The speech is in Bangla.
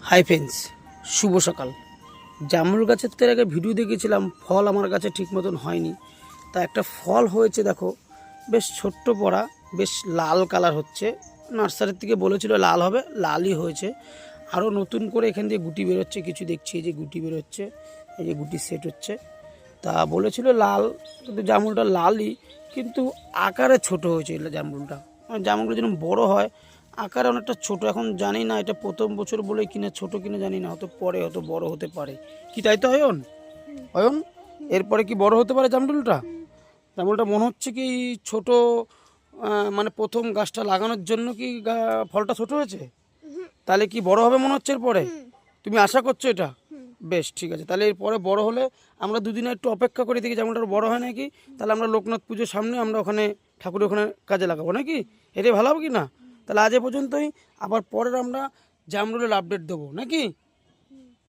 হাই ফ্রেন্ডস, শুভ সকাল। জামরুল গাছের তো এর আগে ভিডিও দেখেছিলাম, ফল আমার গাছে ঠিক মতন হয়নি। তা একটা ফল হয়েছে, দেখো বেশ ছোট্ট পড়া, বেশ লাল কালার হচ্ছে। নার্সারির থেকে বলেছিল লাল হবে, লালই হয়েছে। আরও নতুন করে এখান দিয়ে গুটি বেরোচ্ছে, কিছু দেখছি এই যে গুটি বেরোচ্ছে, এই যে গুটি সেট হচ্ছে। তা বলেছিল লাল, কিন্তু জামরুলটা লালই, কিন্তু আকারে ছোট হয়েছে জামরুলটা। জামরুলটা যেন বড় হয়, আকারে অনেকটা ছোট। এখন জানি না এটা প্রথম বছর বলে কিনা ছোট কিনা জানি না, হয়তো পরে হয়তো বড় হতে পারে। কি তাই তো অয়ন? অয়ন, এরপরে কি বড় হতে পারে জামরুলটা? জামরুলটা মনে হচ্ছে কি ছোট, মানে প্রথম গাছটা লাগানোর জন্য কি ফলটা ছোট হয়েছে? তাহলে কি বড় হবে মনে হচ্ছে এরপরে? তুমি আশা করছো এটা? বেশ, ঠিক আছে। তাহলে এরপরে বড় হলে আমরা দুদিনে একটু অপেক্ষা করে দেখি জামরুলটা বড় হয় নাকি। তাহলে আমরা লোকনাথ পুজোর সামনে আমরা ওখানে ঠাকুরের ওখানে কাজে লাগাবো নাকি? এটাই ভালো হবে কি না? তাহলে আজ এ পর্যন্তই, আবার পরের আমরা জামরুলের আপডেট দেবো নাকি?